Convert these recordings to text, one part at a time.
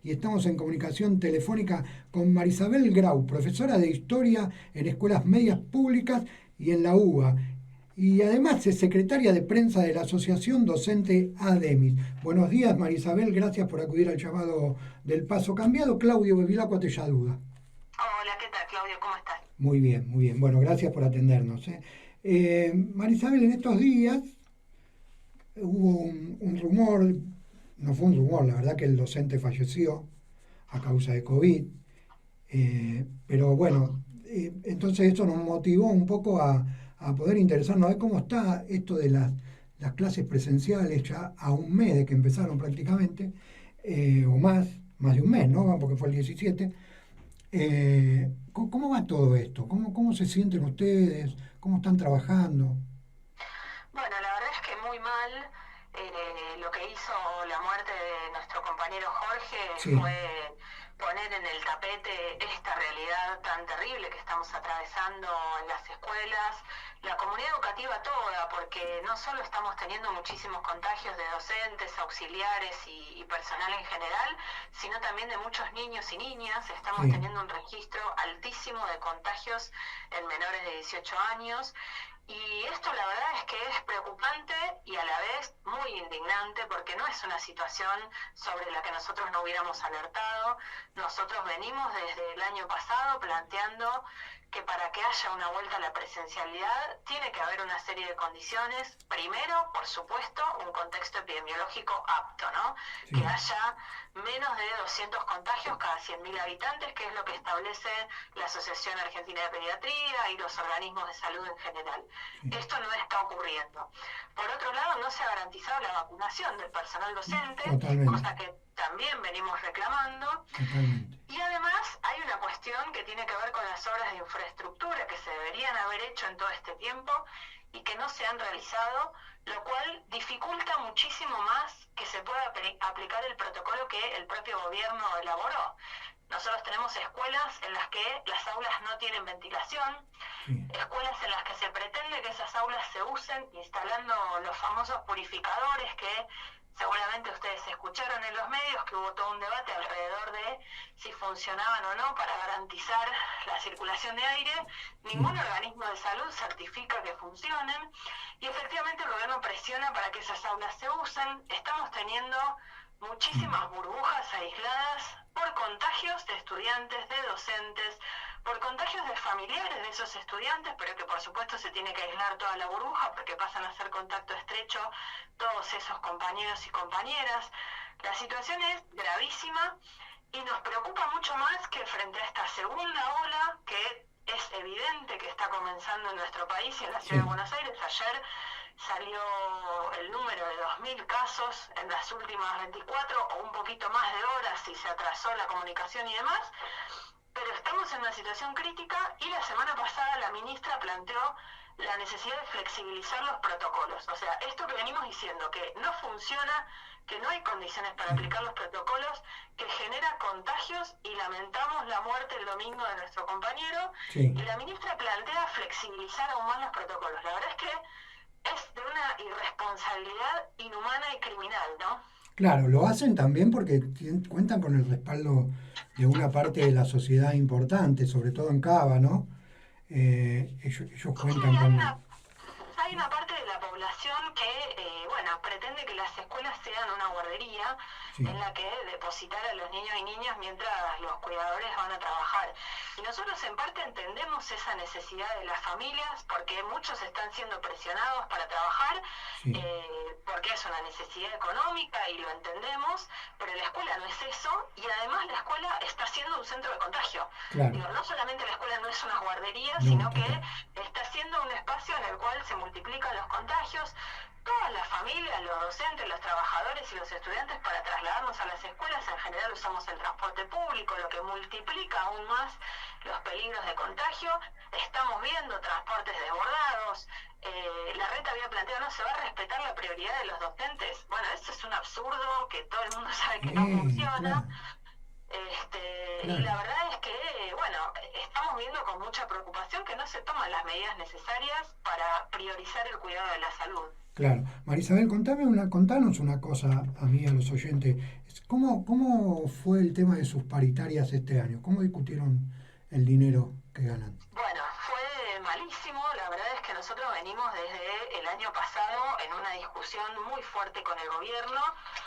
y estamos en comunicación telefónica con Marisabel Grau, profesora de Historia en escuelas medias públicas y en la UBA. Y además es secretaria de prensa de la Asociación Docente ADEMIS. Buenos días, Marisabel, gracias por acudir al llamado del Paso Cambiado. Claudio Bevilacqua te saluda. Hola, ¿qué tal, Claudio? ¿Cómo estás? Muy bien, muy bien. Bueno, gracias por atendernos. Marisabel, en estos días hubo un rumor, no fue un rumor, la verdad que el docente falleció a causa de COVID, pero bueno, entonces eso nos motivó un poco a poder interesarnos a ver cómo está esto de las clases presenciales ya a un mes de que empezaron prácticamente, o más de un mes, ¿no? Porque fue el 17. ¿Cómo va todo esto? ¿Cómo se sienten ustedes? ¿Cómo están trabajando? Bueno, la verdad es que muy mal. Lo que hizo la muerte de nuestro compañero Jorge Sí, fue poner en el tapete esta realidad tan terrible que estamos atravesando en las escuelas, la comunidad educativa toda, porque no solo estamos teniendo muchísimos contagios de docentes, auxiliares y personal en general, sino también de muchos niños y niñas. Estamos sí, teniendo un registro altísimo de contagios en menores de 18 años. Y esto la verdad es que es preocupante y a la vez muy indignante porque no es una situación sobre la que nosotros no hubiéramos alertado. Nosotros venimos desde el año pasado planteando que para que haya una vuelta a la presencialidad tiene que haber una serie de condiciones. Primero, por supuesto, un contexto epidemiológico apto, ¿no? Que sí. haya menos de 200 contagios cada 100.000 habitantes, que es lo que establece la Asociación Argentina de Pediatría y los organismos de salud en general. Sí, Esto no está ocurriendo. Por otro lado, no se ha garantizado la vacunación del personal docente, totalmente, cosa que también venimos reclamando. totalmente. Y además hay una cuestión que tiene que ver con las obras de infraestructura que se deberían haber hecho en todo este tiempo y que no se han realizado, lo cual dificulta muchísimo más que se pueda aplicar el protocolo que el propio gobierno elaboró. Nosotros tenemos escuelas en las que las aulas no tienen ventilación, Sí, escuelas en las que se pretende que esas aulas se usen instalando los famosos purificadores que seguramente ustedes escucharon en los medios, que hubo todo un debate alrededor de si funcionaban o no para garantizar la circulación de aire. sí, Ningún organismo de salud certifica que funcionen y efectivamente el gobierno presiona para que esas aulas se usen. Estamos teniendo sí. muchísimas burbujas aisladas por contagios de estudiantes, de docentes, por contagios de familiares de esos estudiantes, pero que por supuesto se tiene que aislar toda la burbuja porque pasan a ser contacto estrecho todos esos compañeros y compañeras. La situación es gravísima y nos preocupa mucho más que frente a esta segunda ola que es evidente que está comenzando en nuestro país y en la ciudad de Sí. Buenos Aires. Ayer salió el número de 2.000 casos en las últimas 24 o un poquito más de horas si se atrasó la comunicación y demás, pero estamos en una situación crítica y la semana pasada la ministra planteó la necesidad de flexibilizar los protocolos. O sea, esto que venimos diciendo, que no funciona, que no hay condiciones para Sí, aplicar los protocolos, que genera contagios y lamentamos la muerte el domingo de nuestro compañero, sí. y la ministra plantea flexibilizar aún más los protocolos. La verdad es que es de una irresponsabilidad inhumana y criminal, ¿no? Claro, lo hacen también porque cuentan con el respaldo de una parte de la sociedad importante, sobre todo en Cava, ¿no? Ellos Sí, cuentan con... hay una parte de la población que, bueno, pretende que las escuelas sean una guardería Sí, en la que depositar a los niños y niñas mientras los cuidadores van a trabajar. Y nosotros en parte entendemos esa necesidad de las familias porque muchos están siendo presionados para trabajar, sí, porque es una necesidad económica y lo entendemos, pero la escuela no es eso y además la escuela está siendo un centro de contagio. claro. Digo, no solamente la escuela no es una guardería, No, sino que total. está siendo un espacio en el cual se multiplican los contagios. Todas las familias, los docentes, los trabajadores y los estudiantes para trasladarnos a las escuelas en general usamos el transporte público, lo que multiplica aún más los peligros de contagio. Estamos viendo transportes desbordados. La red había planteado, no se va a respetar la prioridad de los docentes. Bueno, eso es un absurdo que todo el mundo sabe que no funciona. Claro, Y la claro. verdad es que, bueno, estamos viendo con mucha preocupación que no se toman las medidas necesarias para priorizar el cuidado de la salud. Claro. Marisabel, contanos una cosa a mí, a los oyentes. ¿Cómo fue el tema de sus paritarias este año? ¿Cómo discutieron el dinero que ganan? Bueno, fue malísimo. La verdad es que nosotros venimos desde el año pasado en una discusión muy fuerte con el gobierno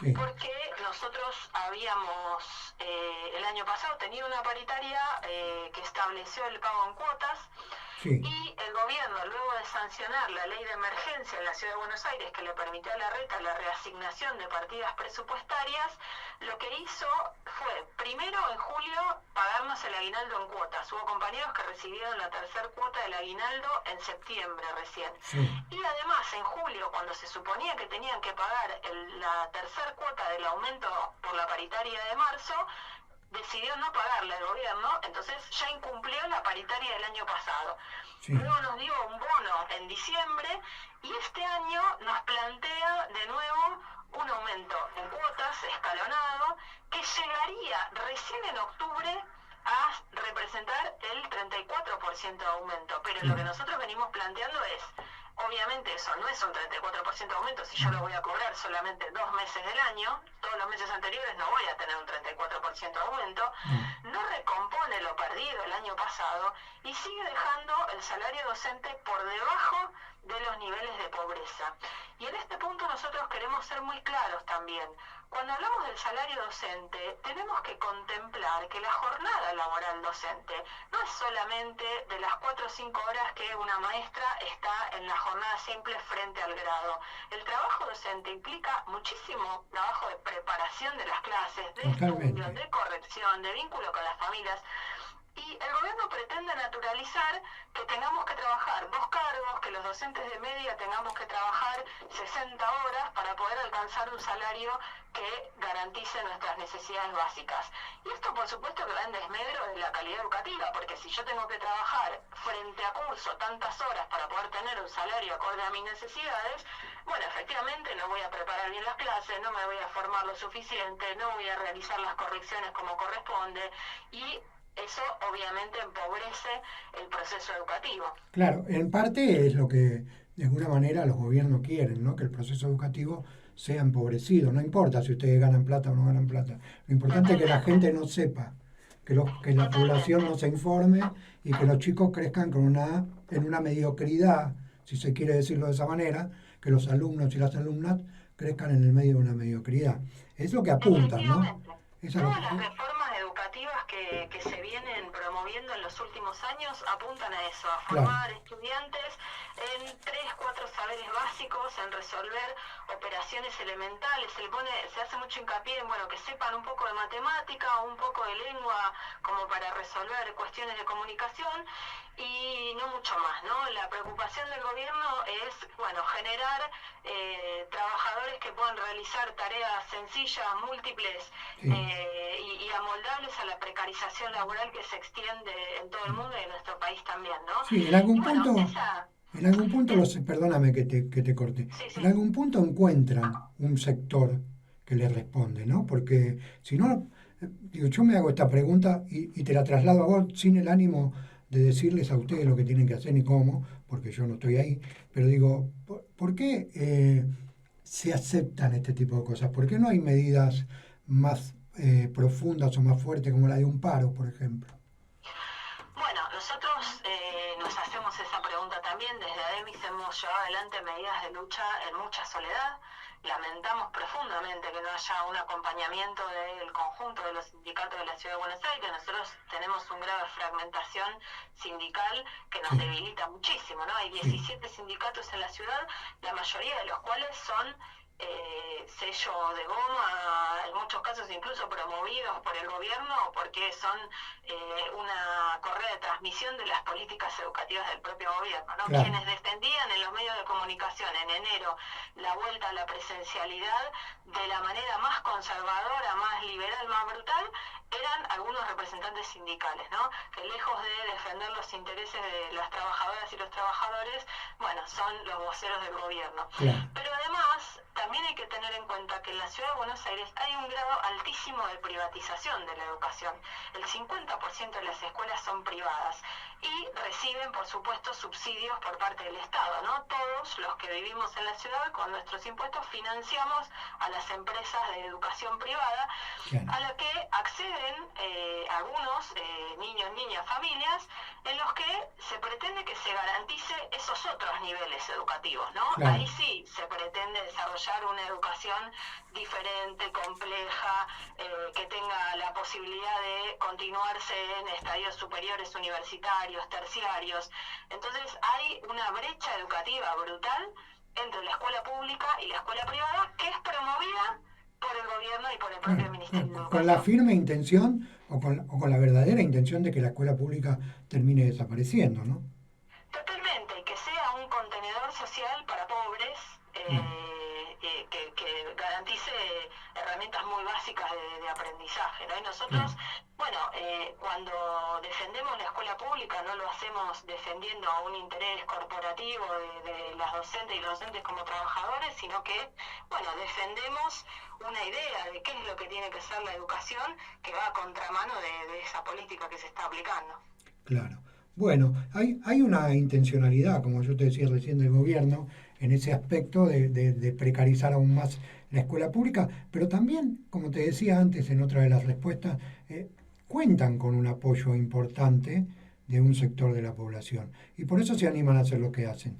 Sí, porque nosotros habíamos el año pasado tenido una paritaria que estableció el pago en cuotas sí, y el gobierno, luego de sancionar la ley de emergencia en la Ciudad de Buenos Aires que le permitió a la reta la reasignación de partidas presupuestarias, lo que hizo fue, primero en julio, pagarnos el aguinaldo en cuotas. Hubo compañeros que recibieron la tercera cuota del aguinaldo en septiembre recién. sí, Y además, en julio, cuando se suponía que tenían que pagar la tercera cuota del aumento por la paritaria de marzo, decidió no pagarle al gobierno, entonces ya incumplió la paritaria del año pasado. sí. Luego nos dio un bono en diciembre y este año nos plantea de nuevo un aumento en cuotas escalonado que llegaría recién en octubre a representar el 34% de aumento. Pero lo que Claro. nosotros venimos planteando es, obviamente eso no es un 34% de aumento si yo lo voy a cobrar solamente 2 meses del año, todos los meses anteriores no voy a tener un 34% de aumento, No, no recompone lo perdido el año pasado y sigue dejando el salario docente por debajo de los niveles de pobreza. Y en este punto nosotros queremos ser muy claros también. Cuando hablamos del salario docente, tenemos que contemplar que la jornada laboral docente no es solamente de las 4 o 5 horas que una maestra está en la jornada simple frente al grado. El trabajo docente implica muchísimo trabajo de preparación de las clases, de estudio, totalmente. de corrección, de vínculo con las familias. Y el gobierno pretende naturalizar que tengamos que trabajar 2 cargos, que los docentes de media tengamos que trabajar 60 horas para poder alcanzar un salario que garantice nuestras necesidades básicas. Y esto por supuesto que va en desmedro de la calidad educativa, porque si yo tengo que trabajar frente a curso tantas horas para poder tener un salario acorde a mis necesidades, bueno, efectivamente no voy a preparar bien las clases, no me voy a formar lo suficiente, no voy a realizar las correcciones como corresponde y eso obviamente empobrece el proceso educativo. Claro, en parte es lo que de alguna manera los gobiernos quieren, ¿no? Que el proceso educativo sea empobrecido. No importa si ustedes ganan plata o no ganan plata. Lo importante es que la Totalmente, gente no sepa, que la población totalmente. no se informe y que los chicos crezcan en una mediocridad, si se quiere decirlo de esa manera, que los alumnos y las alumnas crezcan en el medio de una mediocridad. Es lo que apuntan, ¿no? Efectivamente. Eso es lo Todas que... las reformas educativas que se vienen promoviendo en los últimos años apuntan a eso, a Claro, formar estudiantes en 3, 4 saberes básicos, en resolver operaciones elementales. Se hace mucho hincapié en bueno, que sepan un poco de matemática, un poco de lengua, como para resolver cuestiones de comunicación y no mucho más, ¿no? La preocupación del gobierno es, bueno, generar trabajadores que puedan realizar tareas sencillas, múltiples sí. y amoldables a la precarización laboral que se extiende en todo el mundo y en nuestro país también, ¿no? Sí, Y bueno, esa... en algún punto es, perdóname que te corte, sí, en sí. algún punto encuentran un sector que les responde, ¿no? Porque si no, digo, yo me hago esta pregunta y te la traslado a vos sin el ánimo de decirles a ustedes lo que tienen que hacer ni cómo, porque yo no estoy ahí, pero digo, ¿por qué se aceptan este tipo de cosas? ¿Por qué no hay medidas más profundas o más fuertes como la de un paro, por ejemplo? Bueno, nosotros nos hacemos esa pregunta también. Desde ADEMIS hemos llevado adelante medidas de lucha en mucha soledad. Lamentamos profundamente que no haya un acompañamiento del conjunto de los sindicatos de la Ciudad de Buenos Aires. Nosotros tenemos una grave fragmentación sindical que nos Sí, debilita muchísimo, ¿no? Hay sí, 17 sindicatos en la ciudad, la mayoría de los cuales son sello de goma, en muchos casos incluso promovidos por el gobierno porque son una correa de transmisión de las políticas educativas del propio gobierno, ¿no? claro, Quienes defendían en los medios de comunicación en enero la vuelta a la presencialidad de la manera más conservadora, más liberal, más brutal, eran algunos representantes sindicales, ¿no? Que lejos de defender los intereses de las trabajadoras y los trabajadores, bueno, son los voceros del gobierno. Claro. Pero además, también hay que tener en cuenta que en la Ciudad de Buenos Aires hay un grado altísimo de privatización de la educación. El 50% de las escuelas son privadas y reciben, por supuesto, subsidios por parte del Estado, ¿no? Todos los que vivimos en la ciudad, con nuestros impuestos, financiamos a las empresas de educación privada, Claro. a la que acceden algunos niños, niñas, familias, en los que se pretende que se garantice esos otros niveles educativos, ¿no? Claro. Ahí sí se pretende desarrollar una educación diferente, compleja, que tenga la posibilidad de continuarse en estadios superiores, universitarios, terciarios. Entonces hay una brecha educativa brutal entre la escuela pública y la escuela privada, que es promovida por el gobierno y por el propio Ministerio de Educación. Con la firme intención o con la verdadera intención de que la escuela pública termine desapareciendo, ¿no? Totalmente, y que sea un contenedor social para pobres, que garantice herramientas muy básicas de aprendizaje, ¿no? Y nosotros, bueno, cuando defendemos la escuela pública no lo hacemos defendiendo a un interés corporativo de las docentes y los docentes como trabajadores, sino que, bueno, defendemos una idea de qué es lo que tiene que ser la educación, que va a contramano de esa política que se está aplicando. Claro. Bueno, hay una intencionalidad, como yo te decía recién, del gobierno en ese aspecto de precarizar aún más la escuela pública, pero también, como te decía antes en otra de las respuestas, cuentan con un apoyo importante de un sector de la población y por eso se animan a hacer lo que hacen.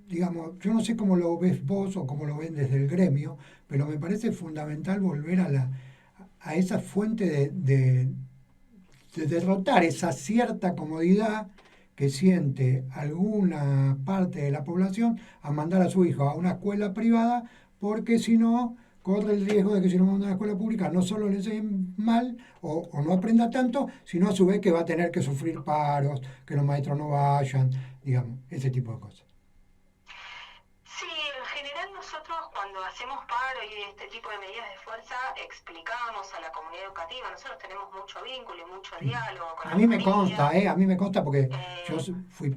Digamos, yo no sé cómo lo ves vos o cómo lo ven desde el gremio, pero me parece fundamental volver a esa fuente de derrotar esa cierta comodidad que siente alguna parte de la población a mandar a su hijo a una escuela privada, porque si no, corre el riesgo de que si lo manda a una escuela pública no solo le enseñen mal o no aprenda tanto, sino a su vez que va a tener que sufrir paros, que los maestros no vayan, digamos, ese tipo de cosas. Sí, en general nosotros cuando hacemos paro y este tipo de medidas de fuerza explicamos a la comunidad educativa, nosotros tenemos mucho vínculo y mucho diálogo con A la mí me familia. consta, a mí me consta porque yo fui,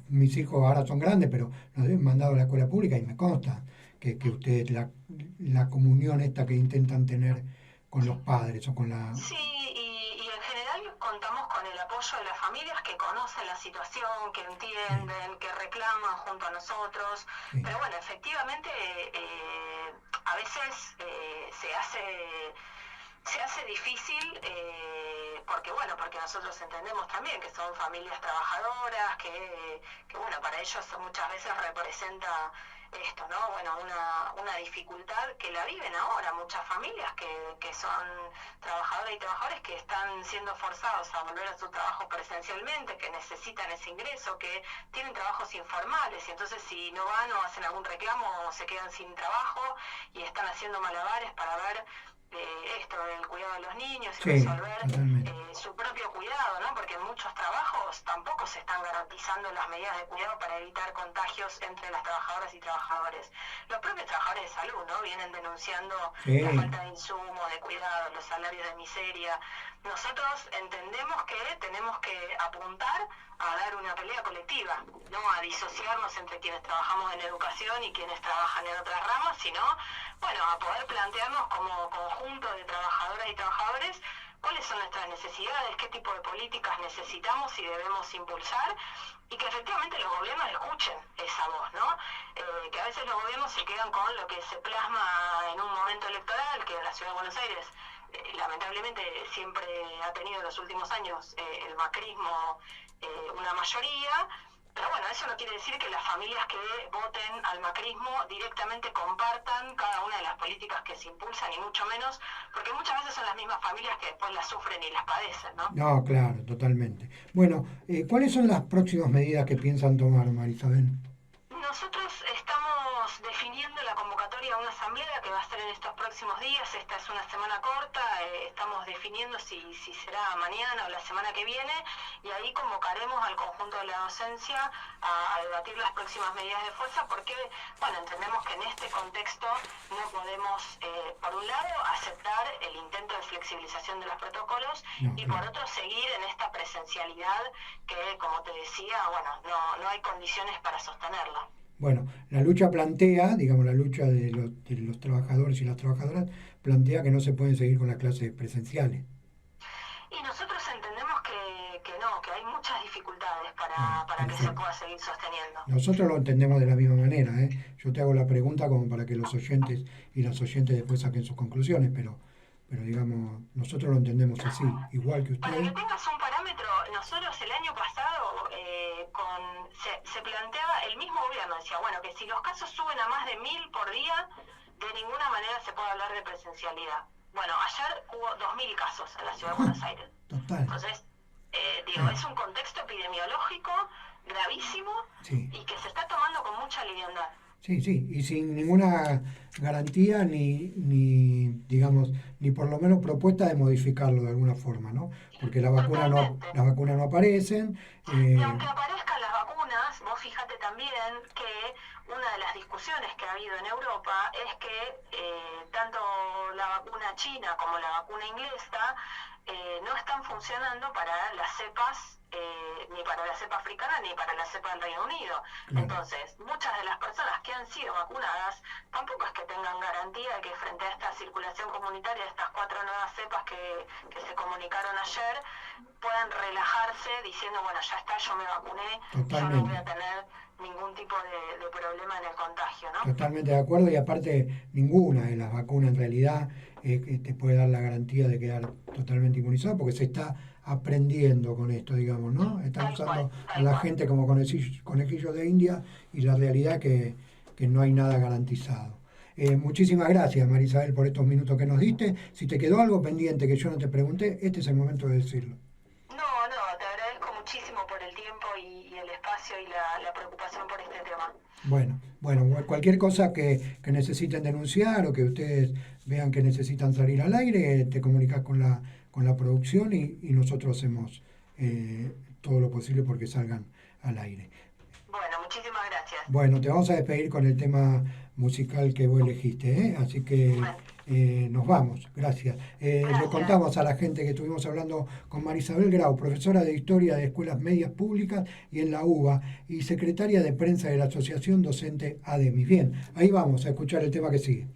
mis hijos ahora son grandes, pero los he mandado a la escuela pública y me consta que ustedes, la comunión esta que intentan tener con los padres o con la... Sí, y en general contamos con el apoyo de las familias que conocen la situación, que entienden, que reclaman junto a nosotros, Sí. pero bueno, efectivamente a veces se hace difícil porque nosotros entendemos también que son familias trabajadoras, que bueno, para ellos muchas veces representa esto, ¿no? Bueno, una dificultad que la viven ahora muchas familias que son trabajadoras y trabajadores que están siendo forzados a volver a su trabajo presencialmente, que necesitan ese ingreso, que tienen trabajos informales y entonces si no van o hacen algún reclamo se quedan sin trabajo y están haciendo malabares para ver esto del cuidado de los niños y Sí, resolver totalmente. su propio cuidado, ¿no? Porque en muchos trabajos tampoco se están garantizando las medidas de cuidado para evitar contagios entre las trabajadoras y trabajadores. Los propios trabajadores de salud, ¿no? Vienen denunciando Sí. la falta de insumo, de cuidado, los salarios de miseria. Nosotros entendemos que tenemos que apuntar a dar una pelea colectiva, no a disociarnos entre quienes trabajamos en educación y quienes trabajan en otras ramas, sino, bueno, a poder plantearnos como conjunto de trabajadoras y trabajadores cuáles son nuestras necesidades, qué tipo de políticas necesitamos y debemos impulsar, y que efectivamente los gobiernos escuchen esa voz, ¿no? Que a veces los gobiernos se quedan con lo que se plasma en un momento electoral, que en la Ciudad de Buenos Aires lamentablemente siempre ha tenido en los últimos años el macrismo una mayoría, pero bueno, eso no quiere decir que las familias que voten al macrismo directamente compartan cada una de las políticas que se impulsan, y mucho menos, porque muchas veces son las mismas familias que después las sufren y las padecen, ¿no? No, claro, totalmente. Bueno, ¿cuáles son las próximas medidas que piensan tomar, Marisabel? Nosotros estamos definiendo la convocatoria a una asamblea asamblea que va a ser en estos próximos días. Esta es una semana corta, estamos definiendo si será mañana o la semana que viene, y ahí convocaremos al conjunto de la docencia a debatir las próximas medidas de fuerza, porque, bueno, entendemos que en este contexto no podemos, por un lado, aceptar el intento de flexibilización de los protocolos, y por otro, seguir en esta presencialidad que, como te decía, bueno, no hay condiciones para sostenerla. Bueno, la lucha plantea, digamos, la lucha de los trabajadores y las trabajadoras plantea que no se pueden seguir con las clases presenciales. Y nosotros entendemos que no, que hay muchas dificultades para que se Perfecto. pueda seguir sosteniendo. Nosotros lo entendemos de la misma manera, ¿eh? Yo te hago la pregunta como para que los oyentes y las oyentes después saquen sus conclusiones, pero digamos, nosotros lo entendemos así, igual que Para ustedes. que tengas un parámetro, nosotros el año pasado se planteaba, el mismo gobierno decía, bueno, que si los casos suben a más de 1000 por día, de ninguna manera se puede hablar de presencialidad. Bueno, ayer hubo 2000 casos en la ciudad de Buenos Aires. Total. Entonces, es un contexto epidemiológico gravísimo, Sí. y que se está tomando con mucha liviandad. Sí, sí, y sin ninguna garantía digamos, ni por lo menos propuesta de modificarlo de alguna forma, ¿no? Porque Totalmente. las vacunas no aparecen. Y aunque aparezcan las vacunas, vos fíjate también que una de las discusiones que ha habido en Europa es que tanto la vacuna china como la vacuna inglesa no están funcionando para las cepas, ni para la cepa africana ni para la cepa del Reino Unido. Claro. Entonces, muchas de las personas que han sido vacunadas tampoco es que tengan garantía de que frente a esta circulación comunitaria, estas 4 nuevas cepas que se comunicaron ayer, puedan relajarse diciendo, bueno, ya está, yo me vacuné, yo no voy a tener ningún tipo de problema en el contagio, ¿no? Totalmente de acuerdo, y aparte ninguna de las vacunas en realidad te puede dar la garantía de quedar totalmente inmunizado, porque se está aprendiendo con esto, digamos, ¿no? Están usando a la gente como conejillos de India, y la realidad que no hay nada garantizado. Muchísimas gracias, María Isabel, por estos minutos que nos diste. Si te quedó algo pendiente que yo no te pregunté, este es el momento de decirlo. No, te agradezco muchísimo por el tiempo y el espacio y la preocupación por este tema. Bueno, cualquier cosa que necesiten denunciar o que ustedes vean que necesitan salir al aire, te comunicas con la producción, y nosotros hacemos todo lo posible porque salgan al aire. Bueno, muchísimas gracias. Bueno, te vamos a despedir con el tema musical que vos elegiste, ¿eh? Así que nos vamos, gracias. Le contamos a la gente que estuvimos hablando con María Isabel Grau, profesora de Historia de Escuelas Medias Públicas y en la UBA, y secretaria de prensa de la Asociación Docente ADEMIS. Bien, ahí vamos a escuchar el tema que sigue.